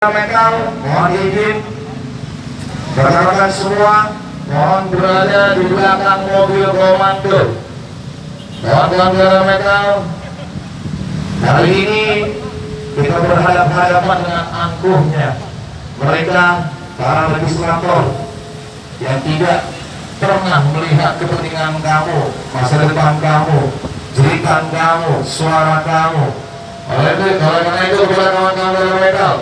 Metal, mohon izin rekan-rekan semua, mohon berada di belakang mobil komando. Kawan-kawan metal, hari ini kita berhadapan dengan angkuhnya mereka para legislator yang tidak pernah melihat kepentingan kamu, masa depan kamu, jeritan kamu, suara kamu. Oleh karena itu kepada kawan-kawan metal,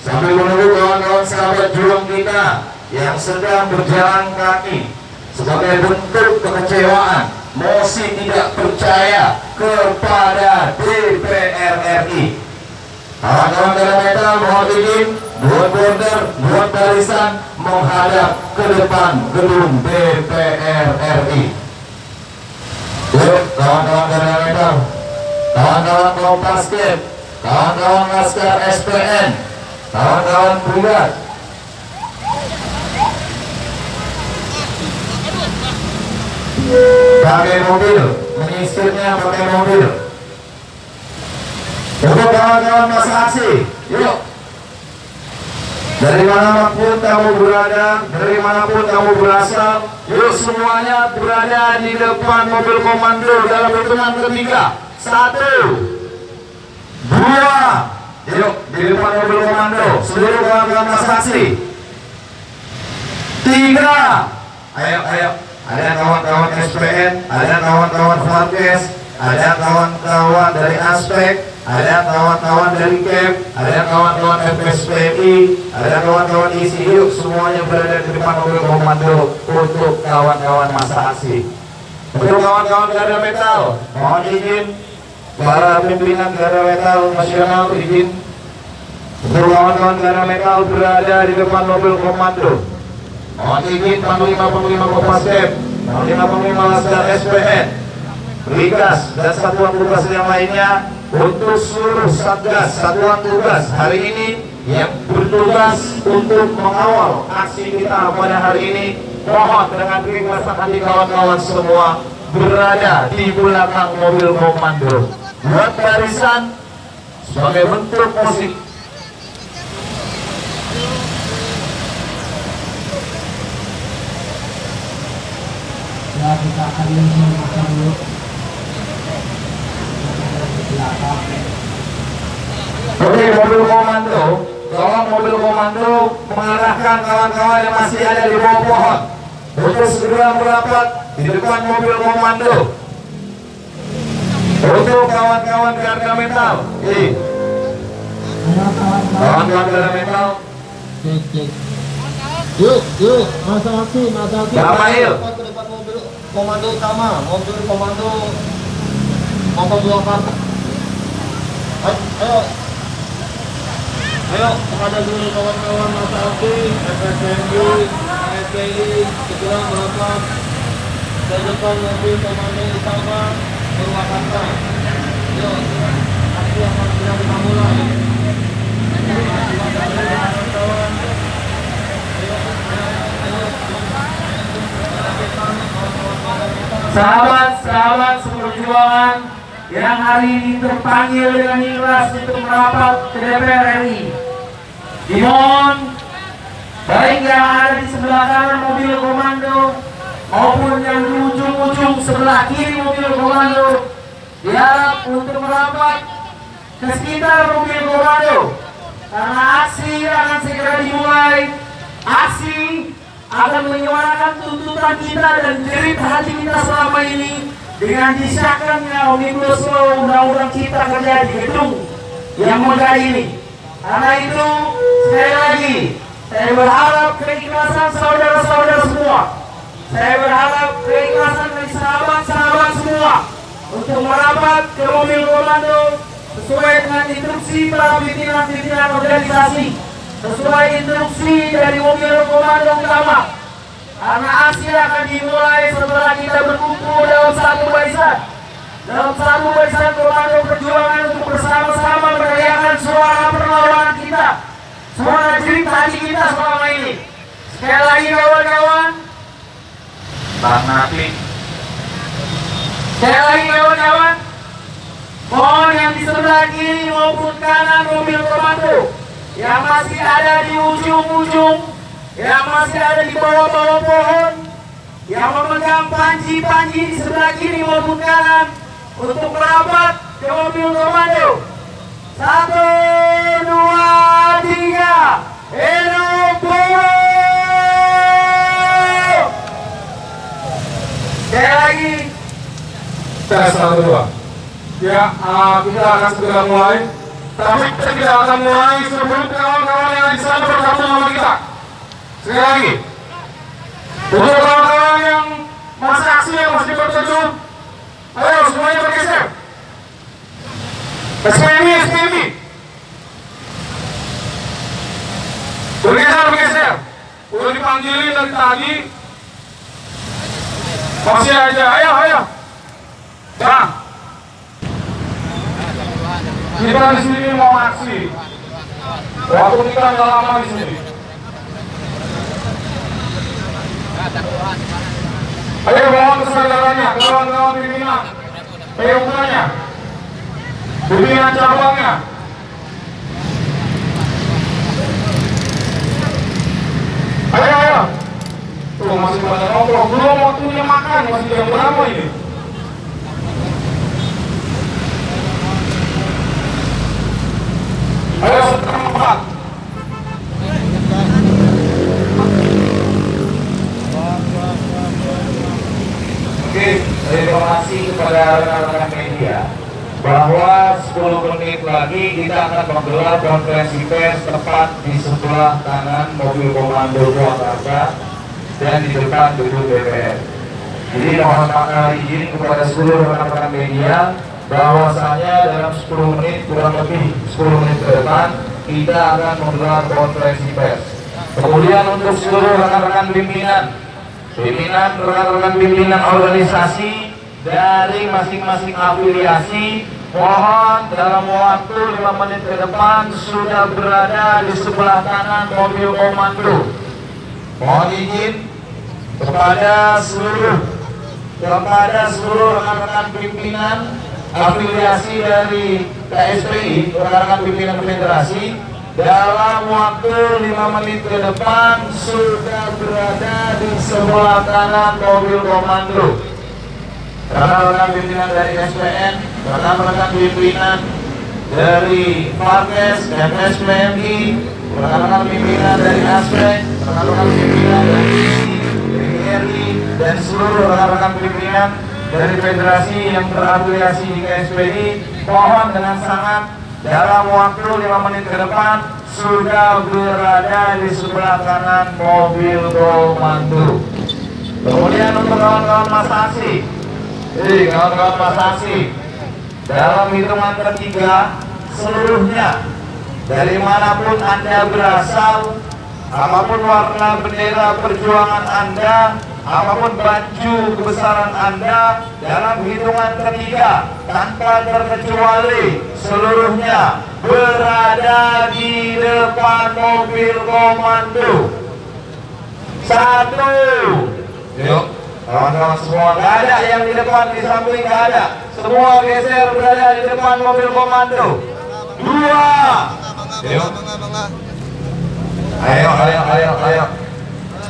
sambil menunggu kawan-kawan sahabat juang kita yang sedang berjalan kaki sebagai bentuk kekecewaan, mosi tidak percaya kepada DPR RI. Kawan-kawan dalam metal mohon izin buat border, buat barisan menghadap ke depan gedung DPR RI. Yuk kawan-kawan dalam metal, kawan-kawan Kompasket, kawan-kawan Laskar SPN, kawan-kawan brigad, pakai mobil, menyisirnya pakai mobil. Untuk kawan-kawan masa aksi, yuk. Dari manapun kamu berada, dari manapun kamu berasal, yuk semuanya berada di depan mobil komando dalam hitungan ketiga. 1, 2. Yuk, di depan mobil komando, seluruh kawan-kawan masa aksi. 3. Ayo. Ada kawan-kawan SPN, ada kawan-kawan Fatkes, ada kawan-kawan dari Aspek, ada kawan-kawan dari KEP, ada kawan-kawan FSPI, ada kawan-kawan isi. Yuk, semuanya berada di depan mobil komando untuk kawan-kawan masa aksi. Untuk kawan-kawan garda metal, mohon izin para pimpinan garda metal nasional izin untuk kawan-kawan garda metal berada di depan mobil komando. Mohon izin Panglima Kopasdem, Panglima Laskar SPN, Brigas dan satuan tugas yang lainnya untuk seluruh satgas satuan tugas hari ini yang bertugas untuk mengawal aksi kita pada hari ini. Mohon dengan keikhlasan hati kawan-kawan semua berada di belakang mobil komando. Buat barisan sebagai bentuk musik. Ya, kita akan memasak dulu. Oke, mobil komando, tolong mobil komando mengarahkan kawan-kawan yang masih ada di bawah pohon untuk segera merapat di depan mobil komando. Untuk kawan-kawan garda metal, kawan-kawan garda metal, Cek. Yuk, masa aksi. Gamail. Ke depan mobil komando utama, mobil komando motor 2 kartu. Ayo, kepada seluruh kawan-kawan masa aksi, FSMU, FPI, segera merapat ke depan mobil komando utama Purwakarta. Yuk, aksi akan segera kita mulai. Kawan-kawan, sahabat-sahabat seperjuangan yang hari ini terpanggil dengan ikhlas untuk merapat ke DPR RI, dimohon baik yang ada di sebelah kanan mobil komando maupun yang di ujung-ujung sebelah kiri mobil komando diharap untuk merapat ke sekitar mobil komando karena aksi akan segera dimulai. Aksi akan menyuarakan tuntutan kita dan jerit hati kita selama ini dengan disahkannya Omnibus Law Undang-Undang Cipta Kerja di gedung yang megah ini. Karena itu, sekali lagi, saya berharap keikhlasan saudara-saudara semua. Saya berharap keikhlasan dari sahabat-sahabat semua untuk merapat ke mobil komando sesuai dengan instruksi para pimpinan organisasi, sesuai instruksi dari mobil komando utama. Karena aksi akan dimulai setelah kita berkumpul dalam satu barisan komando perjuangan untuk bersama-sama merayakan suara perlawanan kita, suara jerit hati kita selama ini. Sekali lagi kawan-kawan, Bang Nafi. Sekali lagi kawan-kawan, mohon yang di sebelah kiri maupun kanan mobil komando yang masih ada di ujung-ujung, yang masih ada di bawah-bawah pohon, yang memegang panji-panji di sebelah kiri maupun kanan untuk merapat ke mobil komando. 1, 2, 3, Enopo! Sekali lagi. Tes 1, 2. Ya, kita akan segera mulai. Tapi kita tidak akan mulai sebelum kawan-kawan yang di sana bergabung sama kita. Sekali lagi. Untuk kawan-kawan yang masih aksi, yang masih berteduh, ayo semuanya bergeser. SPMI. Bergeser. Udah dipanggilin dari tadi. Masih aja, ayo. Bang. Kita di sini mau aksi. Waktu kita nggak lama di sini. Ayo bawa kesadarannya, kawan-kawan pimpinan, PUK-nya, pimpinan cabangnya. Ayo. Tuh masih pada nongkrong, belum waktunya makan, masih jam berapa ini? Ayo sekarang 4. Oke, informasi kepada rekan-rekan media bahwa 10 menit lagi kita akan menggelar konferensi pers tepat di sebelah kanan mobil komando Purwakarta dan di depan gedung DPR. Jadi mohon izin kepada seluruh rekan-rekan media bahwasanya dalam 10 menit, kurang lebih 10 menit ke depan kita akan menggelar konferensi pers. Kemudian untuk seluruh rekan-rekan pimpinan rekan-rekan pimpinan organisasi dari masing-masing afiliasi, mohon dalam waktu 5 menit ke depan sudah berada di sebelah kanan mobil komando. Mohon izin kepada seluruh rekan-rekan pimpinan afiliasi dari KSPI, rekan-rekan pimpinan federasi, dalam waktu 5 menit ke depan sudah berada di sebelah kanan mobil komando. Rekan-rekan pimpinan dari SPN, rekan-rekan pimpinan dari Farkes, MSPMI, rekan-rekan pimpinan dari Aspek, rekan-rekan pimpinan dari RI, dan seluruh rekan-rekan pimpinan dari federasi yang terafiliasi di KSPI, mohon dengan sangat dalam waktu 5 menit ke depan sudah berada di sebelah kanan mobil komando. Kemudian untuk kawan-kawan masasi, dalam hitungan ketiga seluruhnya dari manapun Anda berasal, apapun warna bendera perjuangan Anda, apapun baju kebesaran Anda, dalam hitungan ketiga tanpa terkecuali seluruhnya berada di depan mobil komando. 1. Yuk, kawan-kawan semua, nggak ada yang di depan, di samping nggak ada, semua geser berada di depan mobil komando. 2. Yuk. Ayo.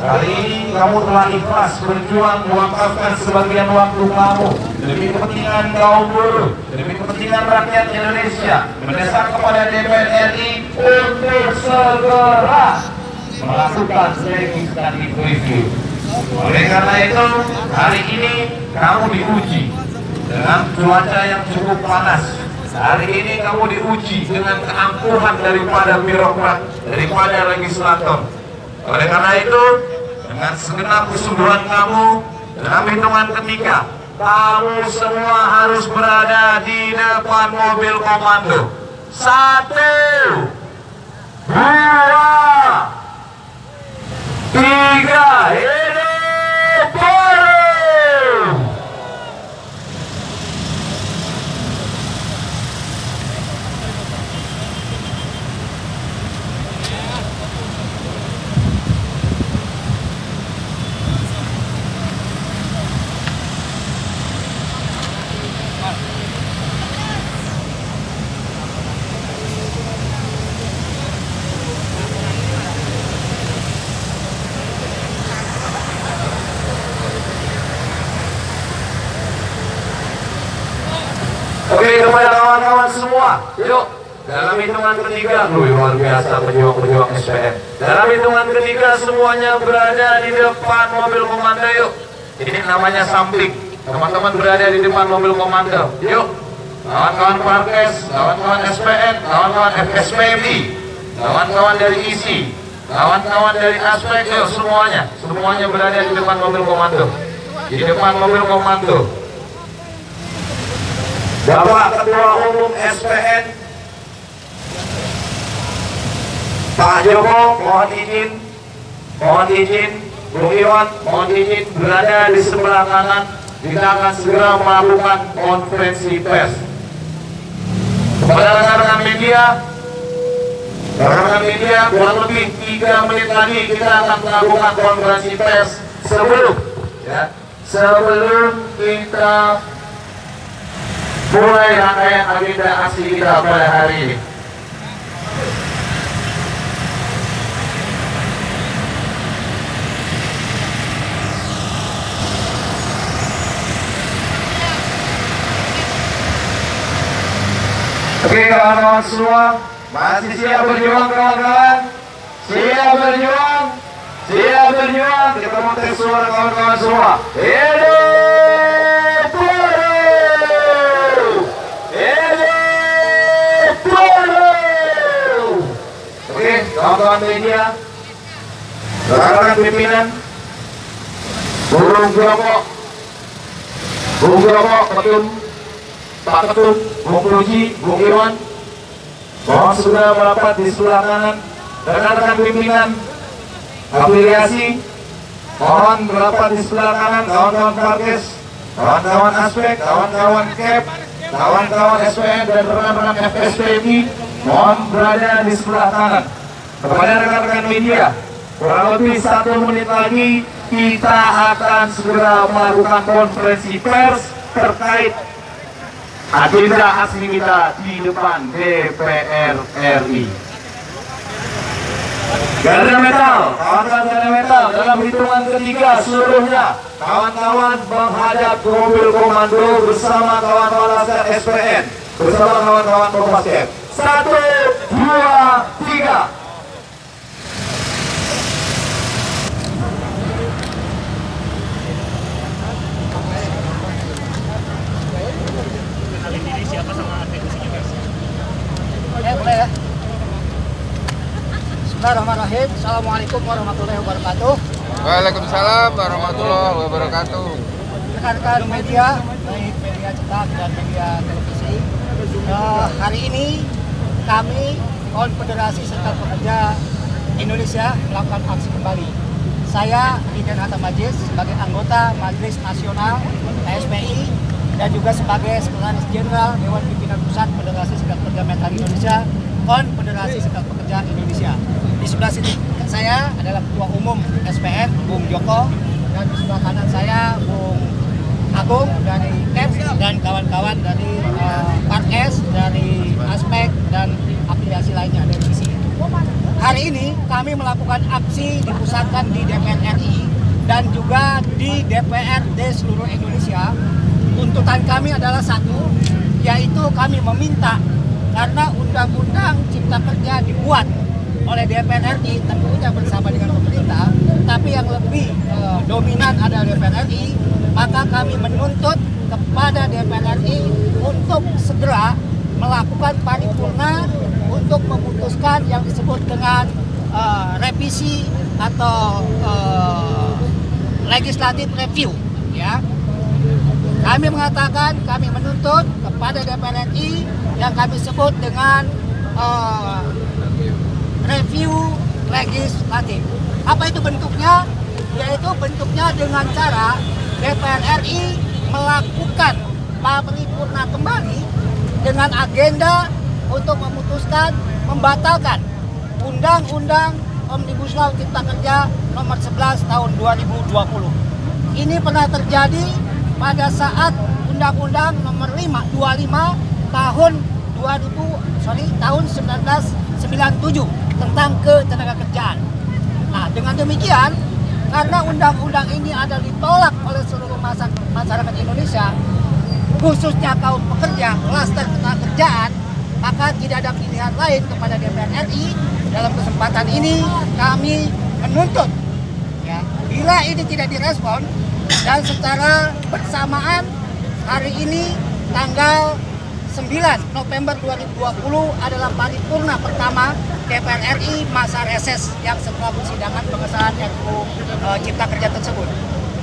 Kali ini kamu telah ikhlas berjuang mewakafkan sebagian waktu kamu demi kepentingan kaum buruh, demi kepentingan rakyat Indonesia, mendesak kepada DPR RI untuk segera melakukan legislative review. Oleh karena itu, hari ini kamu diuji dengan cuaca yang cukup panas. Hari ini kamu diuji dengan keangkuhan daripada birokrat, daripada legislator. Oleh karena itu, dengan segenap kesungguhan kamu, dalam hitungan ketiga, kamu semua harus berada di depan mobil komando. 1, 2, 3, hidup baru! semua, yuk. Dalam hitungan ketiga, luar biasa pejuang-pejuang SPN. Dalam hitungan ketiga semuanya berada di depan mobil komando, yuk. Ini namanya sampling. Teman-teman berada di depan mobil komando, yuk. Kawan-kawan Parkes, kawan-kawan SPN, kawan-kawan FSPMI, kawan-kawan dari ISI, kawan-kawan dari Aspek, yuk semuanya berada di depan mobil komando. Di depan mobil komando. Bapak Ketua Umum SPN Pak Joko, mohon izin, Bung Iwan, mohon izin berada di sebelah kanan. Kita akan segera melakukan konferensi pers. Kepada rekan-rekan media, kurang lebih 3 menit lagi kita akan melakukan konferensi pers sebelum kita mulai rangkaian agenda aksi kita pada hari ini. Oke kawan-kawan semua, masih siap berjuang kawan-kawan? Siap berjuang? Kita mau tes suara kawan-kawan semua. Hidup Buruh! Oke, kawan-kawan media, rekan-rekan pimpinan, Bung Joko, Ketum, Pak Ketum, Bung Puji, Bung Iwan, mohon segera merapat di sebelah kanan. Rekan-rekan pimpinan afiliasi, mohon merapat di sebelah kanan. Kawan-kawan Parkes, kawan-kawan Aspek, kawan-kawan KEP, kawan-kawan SPN dan rekan-rekan FSPMI, mohon berada di sebelah kanan. Kepada rekan-rekan media, kurang lebih 1 menit lagi kita akan segera melakukan konferensi pers terkait agenda aksi kita di depan DPR RI. Garda Metal, kawan-kawan Garda Metal, dalam hitungan ketiga seluruhnya kawan-kawan menghadap ke mobil komando bersama kawan-kawan Laskar SPN, bersama kawan-kawan Kopasdem. 1, 2, 3. Boleh ya? Bismillahirrahmanirrahim. Assalamualaikum warahmatullahi wabarakatuh. Waalaikumsalam warahmatullahi wabarakatuh. Rekan-rekan media, baik media cetak dan media televisi, hari ini kami Konfederasi Serikat Pekerja Indonesia melakukan aksi kembali. Saya Iden Hatta Majis sebagai anggota Majelis Nasional KSPI dan juga sebagai Sekretaris Jenderal Dewan Pimpinan Pusat Federasi Serikat Pekerja Metal Indonesia, Konfederasi Serikat Pekerja Indonesia. Di sebelah sini saya adalah Ketua Umum SPN, Bung Joko, dan di sebelah kanan saya Bung Agung dari KEP dan kawan-kawan dari Parkes, dari Aspek dan afiliasi lainnya dari sisi. Hari ini kami melakukan aksi dipusatkan di DPR RI dan juga di DPRD seluruh Indonesia. Tuntutan kami adalah satu, yaitu kami meminta karena Undang-Undang Cipta Kerja dibuat oleh DPR RI tentunya bersama dengan pemerintah, tapi yang lebih dominan adalah DPR RI, maka kami menuntut kepada DPR RI untuk segera melakukan paripurna untuk memutuskan yang disebut dengan revisi atau legislative review, ya. Kami mengatakan, kami menuntut kepada DPR RI yang kami sebut dengan review legislatif. Apa itu bentuknya? Yaitu bentuknya dengan cara DPR RI melakukan paripurna kembali dengan agenda untuk memutuskan membatalkan Undang-Undang Omnibus Law Cipta Kerja nomor 11 tahun 2020. Ini pernah terjadi pada saat Undang-Undang nomor 25 tahun 1997 tentang ketenagakerjaan. Nah, dengan demikian, karena undang-undang ini ada ditolak oleh seluruh masyarakat Indonesia, khususnya kaum pekerja, klaster ketenagakerjaan, maka tidak ada pilihan lain kepada DPR RI. Dalam kesempatan ini kami menuntut, ya, bila ini tidak direspon dan secara bersamaan hari ini tanggal 9 November 2020 adalah paripurna pertama DPR RI masa reses yang setelah persidangan pengesahan RUU Cipta Kerja tersebut.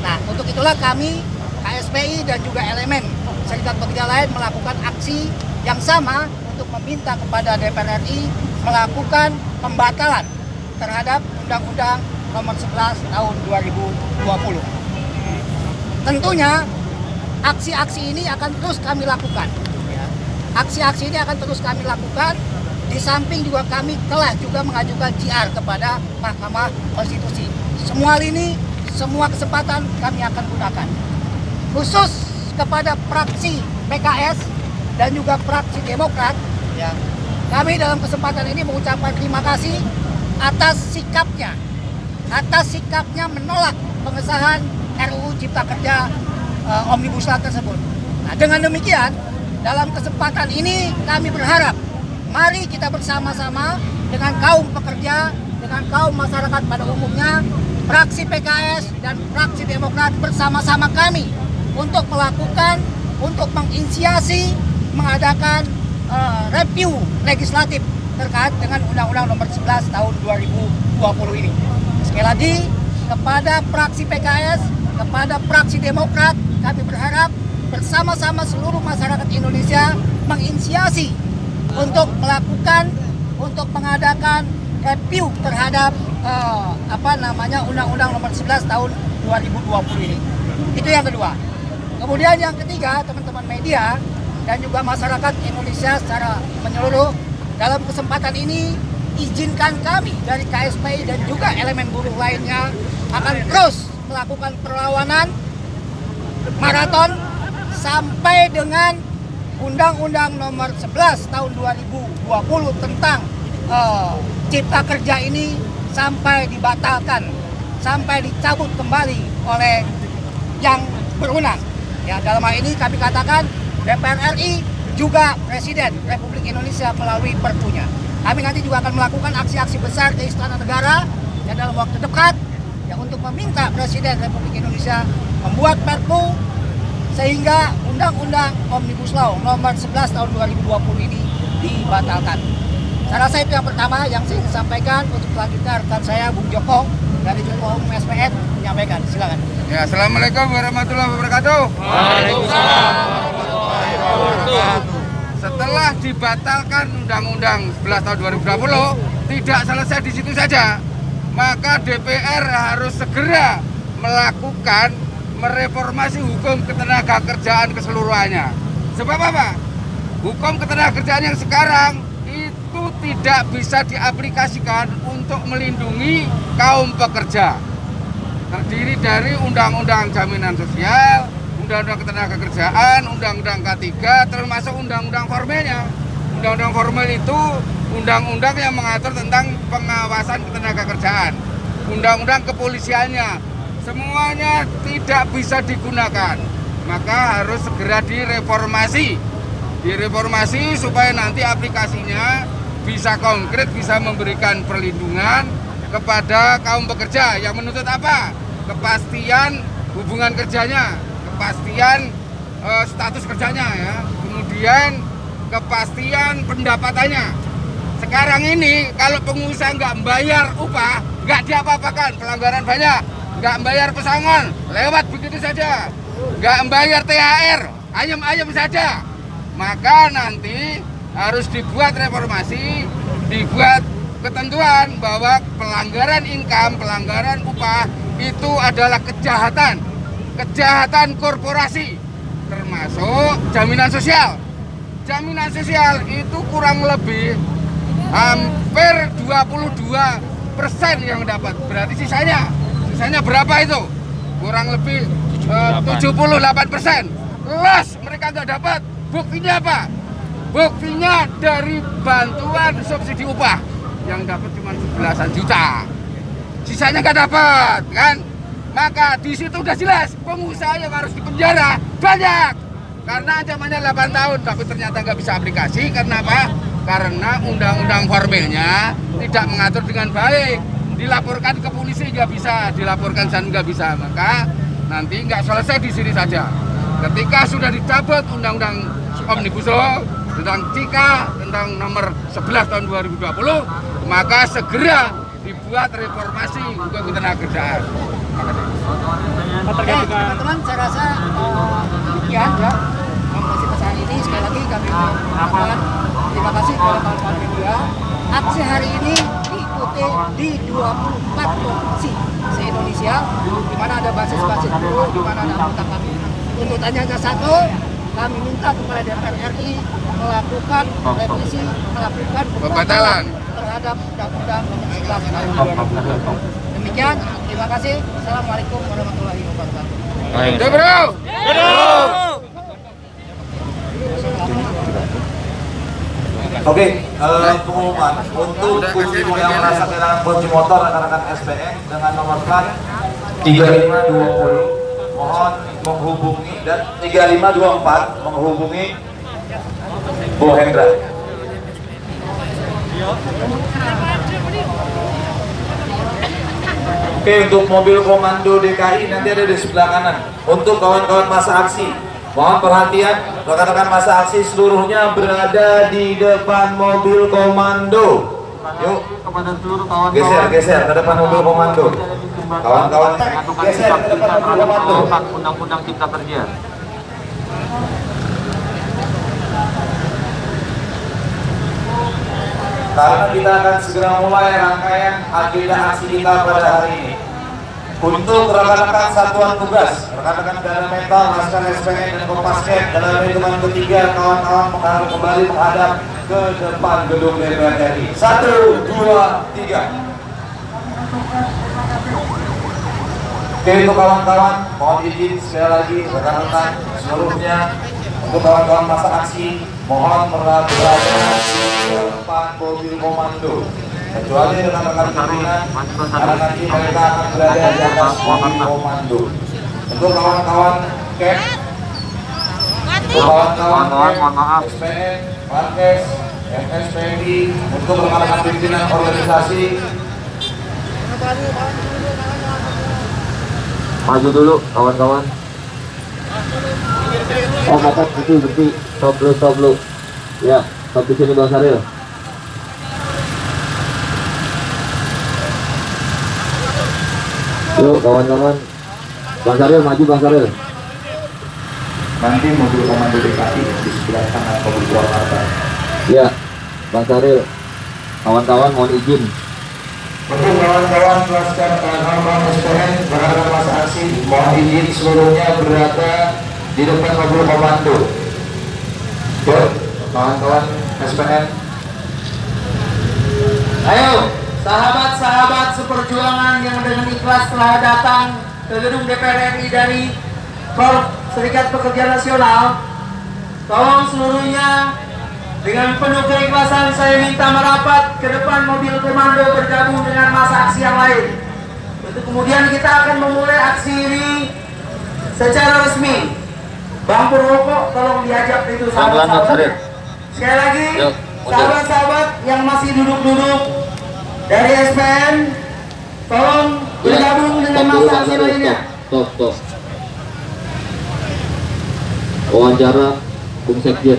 Nah, untuk itulah kami KSPI dan juga elemen serikat pekerja lain melakukan aksi yang sama untuk meminta kepada DPR RI melakukan pembatalan terhadap Undang-Undang Nomor 11 Tahun 2020. Tentunya aksi-aksi ini akan terus kami lakukan. Aksi-aksi ini akan terus kami lakukan. Di samping juga kami telah juga mengajukan JR kepada Mahkamah Konstitusi. Semua lini, semua kesempatan kami akan gunakan. Khusus kepada fraksi PKS dan juga fraksi Demokrat, ya, kami dalam kesempatan ini mengucapkan terima kasih atas sikapnya menolak pengesahan RUU Cipta Kerja Omnibus Law tersebut. Nah, dengan demikian, dalam kesempatan ini kami berharap mari kita bersama-sama dengan kaum pekerja, dengan kaum masyarakat pada umumnya, fraksi PKS dan fraksi Demokrat bersama-sama kami untuk menginisiasi, mengadakan review legislatif terkait dengan Undang-Undang Nomor 11 Tahun 2020 ini. Sekali lagi, kepada fraksi PKS, kepada fraksi Demokrat, kami berharap bersama-sama seluruh masyarakat Indonesia menginisiasi untuk mengadakan review terhadap Undang-Undang Nomor 11 Tahun 2020 ini. Itu yang kedua. Kemudian yang ketiga, teman-teman media dan juga masyarakat Indonesia secara menyeluruh, dalam kesempatan ini izinkan kami dari KSPI dan juga elemen buruh lainnya akan terus melakukan perlawanan maraton sampai dengan Undang-Undang Nomor 11 Tahun 2020 tentang Cipta Kerja ini sampai dibatalkan, sampai dicabut kembali oleh yang berwenang. Ya, dalam hal ini kami katakan DPR RI juga Presiden Republik Indonesia melalui Perpunya. Kami nanti juga akan melakukan aksi-aksi besar di Istana Negara ya, dalam waktu dekat ya, untuk meminta Presiden Republik Indonesia membuat Perpu sehingga Undang-Undang Omnibus Law Nomor 11 Tahun 2020 ini dibatalkan. Saya rasa itu yang pertama yang saya ingin sampaikan. Untuk selanjutnya rekan saya Bung Joko dari Ketua Umum SPN menyampaikan. Silakan. Ya, assalamualaikum warahmatullahi wabarakatuh. Waalaikumsalam warahmatullahi wabarakatuh. Setelah dibatalkan Undang-Undang 11 tahun 2020, tidak selesai di situ saja. Maka DPR harus segera melakukan mereformasi hukum ketenagakerjaan keseluruhannya. Sebab apa? Hukum ketenagakerjaan yang sekarang itu tidak bisa diaplikasikan untuk melindungi kaum pekerja. Terdiri dari Undang-Undang Jaminan Sosial, Undang-Undang Ketenagakerjaan, Undang-Undang K3, termasuk Undang-Undang Formalnya. Undang-Undang Formal itu undang-undang yang mengatur tentang pengawasan ketenagakerjaan. Undang-undang kepolisiannya, semuanya tidak bisa digunakan. Maka harus segera direformasi. Direformasi supaya nanti aplikasinya bisa konkret, bisa memberikan perlindungan kepada kaum pekerja yang menuntut apa? Kepastian hubungan kerjanya, kepastian status kerjanya ya, kemudian kepastian pendapatannya. Sekarang ini kalau pengusaha nggak membayar upah, nggak diapa-apakan, pelanggaran banyak, nggak membayar pesangon, lewat begitu saja, nggak membayar THR, ayam-ayam saja. Maka nanti harus dibuat reformasi, dibuat ketentuan bahwa pelanggaran income, pelanggaran upah itu adalah kejahatan, kejahatan korporasi, termasuk jaminan sosial. Jaminan sosial itu kurang lebih hampir 22% yang dapat. Berarti sisanya berapa itu? Kurang lebih 78%. Los mereka nggak dapat. Buktinya apa? Buktinya dari bantuan subsidi upah yang dapat cuma 11-an juta, sisanya nggak dapat kan? Maka di situ udah jelas pengusaha yang harus dipenjara banyak karena ancamannya 8 tahun, tapi ternyata nggak bisa aplikasi karena apa? karena undang-undang formilnya tidak mengatur dengan baik. Dilaporkan ke polisi nggak bisa, dilaporkan dan nggak bisa, maka nanti nggak selesai di sini saja. Ketika sudah dicabut undang-undang Omnibus Law tentang CIKA tentang nomor 11 tahun 2020, maka segera dibuat reformasi untuk ketenagakerjaan. Teman-teman, saya rasa demikian ya pesan ini. Sekali lagi kami mengucapkan terima kasih kepada kawan-kawan media. Aksi hari ini diikuti di 24 provinsi se-Indonesia, di mana ada basis-basis buruh, di mana ada anggota kami. Tuntutannya hanya satu, kami minta kepada DPR RI melakukan revisi, melakukan Pembatalan terhadap Undang-Undang Nomor 11 Tahun 2020. Demikian, terima kasih. Assalamualaikum warahmatullahi wabarakatuh. Ya bro. Oke, pengumuman untuk kunci yang merasa kehilangan kunci motor rekan-rekan SPN dengan nomor plat 3520 mohon menghubungi dan 3524 menghubungi Bu Hendra. Oke, untuk mobil komando DKI nanti ada di sebelah kanan. Untuk kawan-kawan masa aksi, mohon perhatian, rekan-rekan masa aksi seluruhnya berada di depan mobil komando. Yuk, geser ke depan mobil komando. Kawan-kawan geser ke depan mobil komando. Undang-Undang Cipta Kerja. Karena kita akan segera mulai rangkaian agenda aksi kita pada hari ini. Untuk rekan-rekan satuan tugas, rekan-rekan Dana Mental, Laskar SPN dan Kopasket dalam hitungan ketiga, kawan-kawan mengarah kembali menghadap ke depan gedung DPR RI. 1, 2, 3. Oke, untuk kawan-kawan, mohon izin sekali lagi rekan-rekan seluruhnya, untuk kawan-kawan masa aksi, mohon berada di depan mobil komando. Kecuali rekan-rekan pimpinan, karena nanti mereka akan berada di atas mobil komando. Untuk kawan-kawan CAP, kawan-kawan SPN, Markes, FSPI, untuk rekan-rekan pimpinan organisasi, Maju dulu kawan-kawan. Oh, maaf, berhenti. Stop dulu. Ya, stop di sini Bang Saril. Yuk kawan-kawan. Bang Saril maju, Bang Saril. nanti mobil komando DKI di sebelah kanan mobil Purwakarta. Ya, Bang Saril. Kawan-kawan mohon izin. Untuk kawan-kawan Laskar kawan-kawan SPN berada masa aksi, mohon izin seluruhnya berada di depan mobil komando. Yuk, kawan-kawan SPN. Ayo, sahabat-sahabat seperjuangan yang dengan ikhlas telah datang ke gedung DPR RI dari Serikat Pekerja Nasional, tolong seluruhnya dengan penuh keikhlasan saya minta merapat ke depan mobil komando bergabung dengan masa aksi yang lain. Untuk kemudian kita akan memulai aksi ini secara resmi. Bang Purwoko tolong diajak itu sahabat-sahabat. Sekali lagi, sahabat-sahabat yang masih duduk-duduk dari SPN, tolong bergabung dengan masa aksi lainnya. Stop. Wawancara Bung Sekjen.